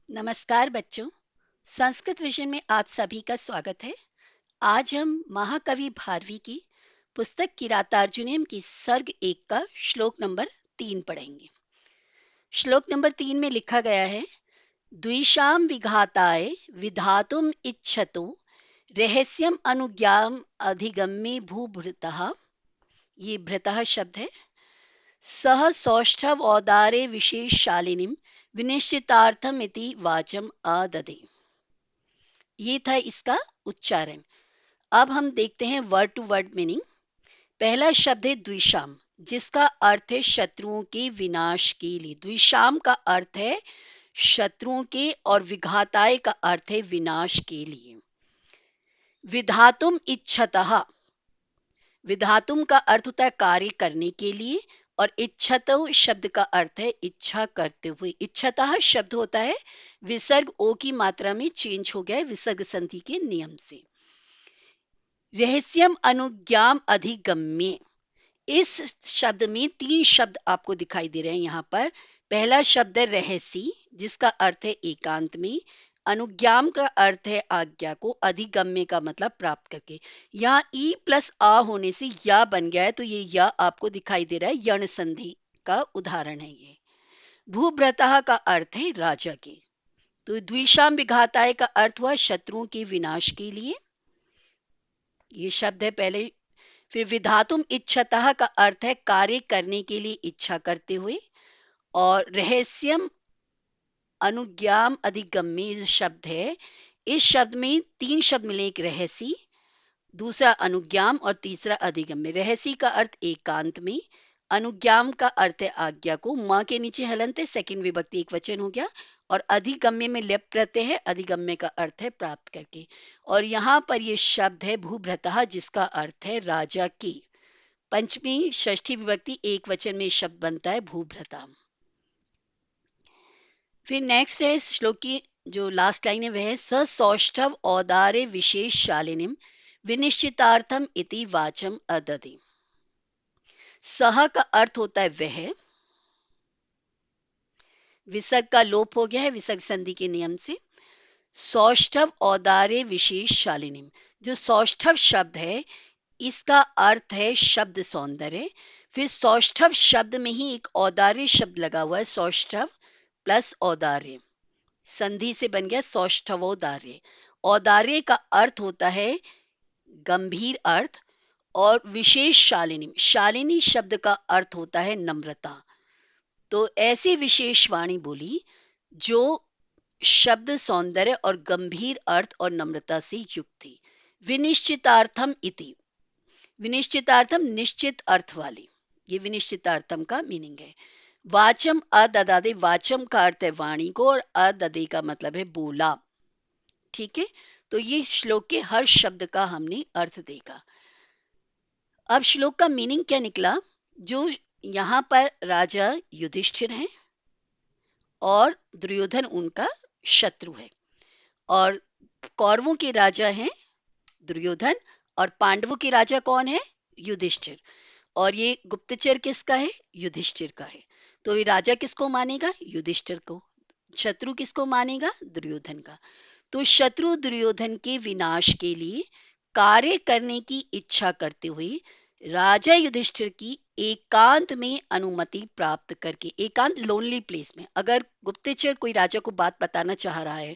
नमस्कार बच्चों। संस्कृत विषय में आप सभी का स्वागत है। आज हम महाकवि भारवी की पुस्तक किरातार्जुनीयम की सर्ग 1 का श्लोक नंबर 3 पढ़ेंगे। श्लोक नंबर 3 में लिखा गया है, द्विषाम विघाताय विधातुम इच्छतो रहस्यम अनुज्ञाम अधिगम्ये भूभृतः। ये भृतः शब्द है। सह सौष्ठव औदारे विशेषशालिनीम विनिश्चितार्थम इति वाचम आददे। ये था इसका उच्चारण। अब हम देखते हैं वर्ड टू वर्ड मीनिंग। पहला शब्द है द्विषाम, जिसका अर्थ है शत्रुओं के विनाश के लिए। द्विषाम का अर्थ है शत्रुओं के, और विघाताय का अर्थ है विनाश के लिए। विधातुम इच्छतः, विधातुम का अर्थ होता है कार्य करने के लिए, और इच्छतो शब्द का अर्थ है इच्छा करते हुए। इच्छतः शब्द होता है विसर्ग ओ की मात्रा में चेंज हो गया है विसर्ग संधि के नियम से। रहस्यम अनुज्ञाम अधिगम्य, इस शब्द में 3 शब्द आपको दिखाई दे रहे हैं यहाँ पर। पहला शब्द है रहसी, जिसका अर्थ है एकांत में। अनुज्ञाम का अर्थ है आज्ञा को। अधिगम्य का मतलब प्राप्त करके। यहाँ ई प्लस आ होने से या बन गया है, तो ये या आपको दिखाई दे रहा है, यण संधि का उदाहरण है ये। भूभ्रतः का अर्थ है राजा के। तो द्विषाम विघाताय का अर्थ हुआ शत्रुओं के विनाश के लिए, ये शब्द है पहले। फिर विधातुम इच्छतः का अर्थ है कार्य करने के लिए इच्छा करते हुए। और रहस्यम अनुज्ञाम अधिगम्य शब्द है। इस शब्द में 3 शब्द मिले, एक रहसी, दूसरा अनुज्ञाम और तीसरा अधिगम्य। रहसी का अर्थ एकांत में, अनुज्ञाम का अर्थ है आज्ञा को। माँ के नीचे हलंत है, सेकंड विभक्ति एक वचन हो गया। और अधिगम्य में लेप प्रत्यय है, अधिगम्य का अर्थ है प्राप्त करके। और यहाँ पर ये शब्द है भूभ्रतः, जिसका अर्थ है राजा की। पंचमी षष्ठी विभक्ति एक वचन में शब्द बनता है भूभ्रता। फिर नेक्स्ट है इस श्लोक की जो लास्ट लाइन है, वह है ससौष्ठव औदार्य विशेष शालिनीम विनिश्चितार्थम इति वाचम अददे। सह का अर्थ होता है वह, विसर्ग का लोप हो गया है विसर्ग संधि के नियम से। सौष्ठव औदार्य विशेष शालिनीम, जो सौष्ठव शब्द है इसका अर्थ है शब्द सौंदर्य। फिर सौष्ठव शब्द में ही एक औदार्य शब्द लगा हुआ है, सौष्ठव प्लस औदार्य, संधि से बन गया सौष्ठवोदार्य। औदार्य का अर्थ होता है गंभीर अर्थ। और विशेष शालिनी, शालिनी शब्द का अर्थ होता है नम्रता। तो ऐसी विशेष वाणी बोली जो शब्द सौंदर्य और गंभीर अर्थ और नम्रता से युक्त थी। विनिश्चितार्थम इति, विनिश्चितार्थम निश्चित अर्थ वाली, ये विनिश्चितार्थम का मीनिंग है। वाचम अददादे, वाचम का अर्थ है वाणी को, और अददे का मतलब है बोला। ठीक है, तो ये श्लोक के हर शब्द का हमने अर्थ देखा। अब श्लोक का मीनिंग क्या निकला? जो यहाँ पर राजा युधिष्ठिर हैं और दुर्योधन उनका शत्रु है, और कौरवों के राजा हैं दुर्योधन, और पांडवों के राजा कौन है? युधिष्ठिर। और ये गुप्तचर किसका है? युधिष्ठिर का है। तो ये राजा किसको मानेगा? युधिष्ठिर को। शत्रु किसको मानेगा? दुर्योधन का। तो शत्रु दुर्योधन के विनाश के लिए कार्य करने की इच्छा करते हुए राजा युधिष्ठिर की एकांत में अनुमति प्राप्त करके, एकांत लोनली प्लेस में, अगर गुप्तचर कोई राजा को बात बताना चाह रहा है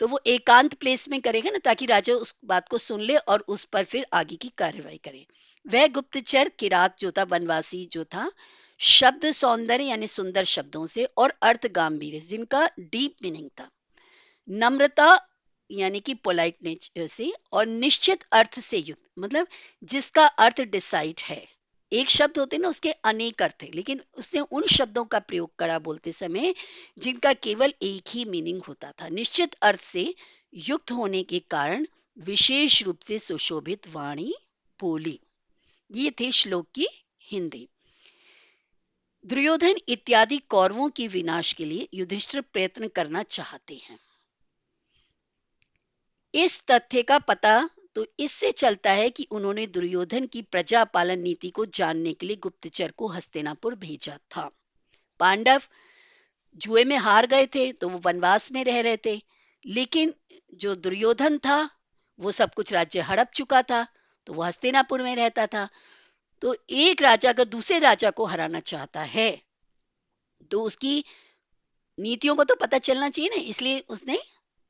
तो वो एकांत प्लेस में करेगा ना, ताकि राजा उस बात को सुन ले और उस पर फिर आगे की कार्रवाई करे। वह गुप्तचर किरात जो था, वनवासी जो था, शब्द सौंदर्य यानी सुंदर शब्दों से, और अर्थ गांभीर्य जिनका डीप मीनिंग था, नम्रता यानी कि पोलाइट नेचर से, और निश्चित अर्थ से युक्त, मतलब जिसका अर्थ डिसाइड है। एक शब्द होते ना, उसके अनेक अर्थ है, लेकिन उसने उन शब्दों का प्रयोग करा बोलते समय जिनका केवल एक ही मीनिंग होता था। निश्चित अर्थ से युक्त होने के कारण विशेष रूप से सुशोभित वाणी बोली। ये थे श्लोक की हिंदी। दुर्योधन इत्यादि कौरवों के विनाश के लिए युधिष्ठिर प्रयत्न करना चाहते हैं। इस तथ्य का पता तो इससे चलता है कि उन्होंने दुर्योधन की प्रजा पालन नीति को जानने के लिए गुप्तचर को हस्तिनापुर भेजा था। पांडव जुए में हार गए थे तो वो वनवास में रह रहे थे। लेकिन जो दुर्योधन था वो सब कुछ राज्य हड़प चुका था, तो वो हस्तिनापुर में रहता था। तो एक राजा अगर दूसरे राजा को हराना चाहता है तो उसकी नीतियों को तो पता चलना चाहिए ना, इसलिए उसने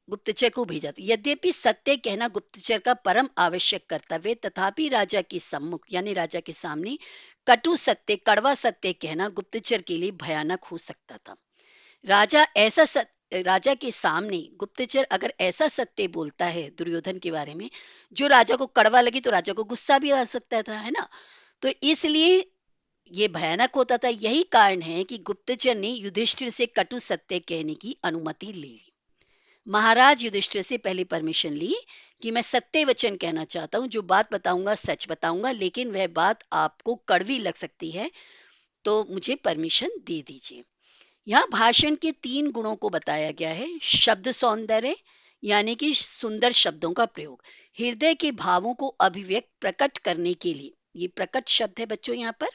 गुप्तचर को भेजा था। यद्यपि सत्य कहना गुप्तचर का परम आवश्यक कर्तव्य, तथापि राजा के सम्मुख यानी राजा के सामने कटु सत्य, कड़वा सत्य कहना गुप्तचर के लिए भयानक हो सकता था। राजा ऐसा राजा के सामने गुप्तचर अगर ऐसा सत्य बोलता है दुर्योधन के बारे में जो राजा को कड़वा लगे, तो राजा को गुस्सा भी आ सकता था, है ना। तो इसलिए ये भयानक होता था। यही कारण है कि गुप्तचर ने युधिष्ठिर से कटु सत्य कहने की अनुमति ली। महाराज युधिष्ठिर से पहले परमिशन ली कि मैं सत्य वचन कहना चाहता हूँ, जो बात बताऊंगा सच बताऊंगा, लेकिन वह बात आपको कड़वी लग सकती है, तो मुझे परमिशन दे दीजिए। यहाँ भाषण के 3 गुणों को बताया गया है। शब्द सौंदर्य यानी कि सुंदर शब्दों का प्रयोग, हृदय के भावों को अभिव्यक्त प्रकट करने के लिए। ये प्रकट शब्द है बच्चों, यहाँ पर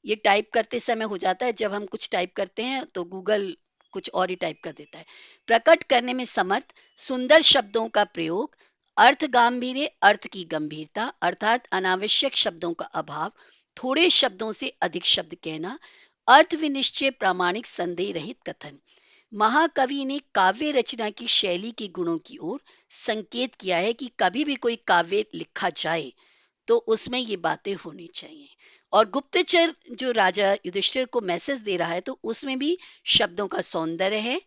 ये टाइप करते समय हो जाता है। जब हम कुछ टाइप करते हैं तो गूगल कुछ और ही टाइप कर देता है। प्रकट करने में समर्थ, सुंदर शब्दों का प्रयोग, अर्थ गांभीर्य, अर्थ की गंभीरता, अर्थात अनावश्यक शब्दों का अभाव, थोड़े शब्दों से अधिक शब्द कहना, अर्थ विनिश्चय, प्रामाणिक, संदेह रहित कथन। महाकवि ने काव्य रचना की शैली के गुणों की ओर संकेत किया है कि कभी भी कोई काव्य लिखा जाए तो उसमें ये बातें होनी चाहिए। और गुप्तचर जो राजा युधिष्ठिर को मैसेज दे रहा है, तो उसमें भी शब्दों का सौंदर्य है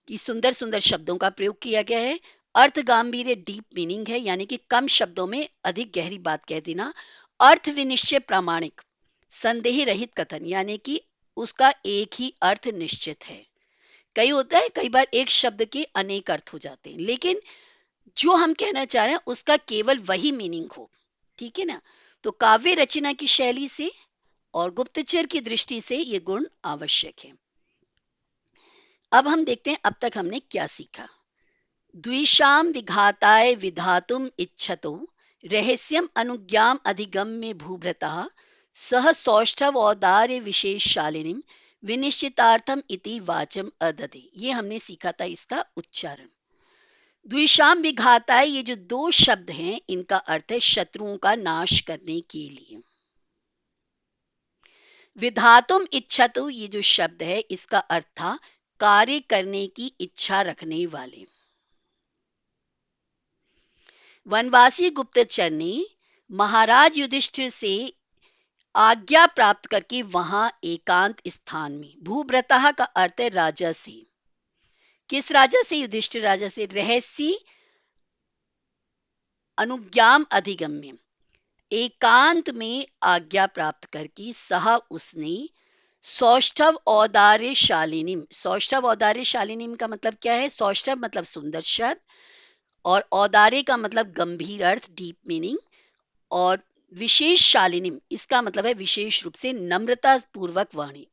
कि सुंदर सुंदर शब्दों का प्रयोग किया गया है। अर्थ गांभीर्य, डीप मीनिंग है, यानी कि कम शब्दों में अधिक गहरी बात कह देना। अर्थ विनिश्चय, प्रामाणिक, संदेह रहित कथन, यानी कि उसका एक ही अर्थ निश्चित है। कई होता है, कई बार एक शब्द के अनेक अर्थ हो जाते हैं, लेकिन जो हम कहना चाह रहे हैं उसका केवल वही मीनिंग हो। ठीक है ना। तो काव्य रचना की शैली से और गुप्तचर की दृष्टि से ये गुण आवश्यक है। अब हम देखते हैं अब तक हमने क्या सीखा। द्विषाम विघाताय विधातुम इच्छतो रहस्यम अनुज्ञाम अधिगम्य भूभृतः सह सौष्ठव औदार्य विशेष शालिनीम विनिश्चितार्थम इति वाचम अदधे। ये हमने सीखा था इसका उच्चारण। द्विषाम विघाताय, ये जो 2 शब्द हैं इनका अर्थ है शत्रुओं का नाश करने के लिए। विधातुम इच्छतु, ये जो शब्द है इसका अर्थ था कार्य करने की इच्छा रखने वाले। वनवासी गुप्तचर ने महाराज युधिष्ठिर से आज्ञा प्राप्त करके वहां एकांत स्थान में, भूभृतः का अर्थ है राजा से। किस राजा से? युधिष्ठिर राजा से। रहस्य अनुज्ञाम अधिगम्य, एकांत में आज्ञा प्राप्त करके सह उसने सौष्ठव औदार्य शालिनीम। सौष्ठव औदार्य शालिनीम का मतलब क्या है? सौष्ठव मतलब सुंदर शब्द, और औदार्य का मतलब गंभीर अर्थ, डीप मीनिंग, और विशेष शालिनीम इसका मतलब है विशेष रूप से नम्रता पूर्वक वाणी,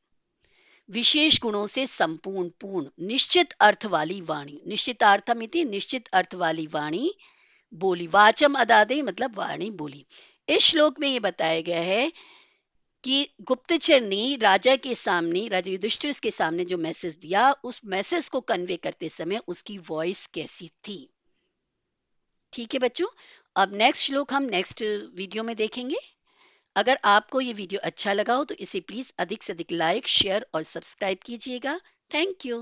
विशेष गुणों से संपूर्ण, पूर्ण, निश्चित अर्थ वाली वाणी। निश्चितार्थमिति, निश्चित अर्थ वाली वाणी बोली। वाचम अदादे मतलब वाणी बोली। इस श्लोक में ये बताया गया है कि गुप्तचर ने राजा के सामने, राजा युधिष्ठिर के सामने जो मैसेज दिया, उस मैसेज को कन्वे करते समय उसकी वॉइस कैसी थी। ठीक है बच्चों, अब नेक्स्ट श्लोक हम नेक्स्ट वीडियो में देखेंगे। अगर आपको ये वीडियो अच्छा लगा हो तो इसे प्लीज अधिक से अधिक लाइक, शेयर और सब्सक्राइब कीजिएगा। Thank you.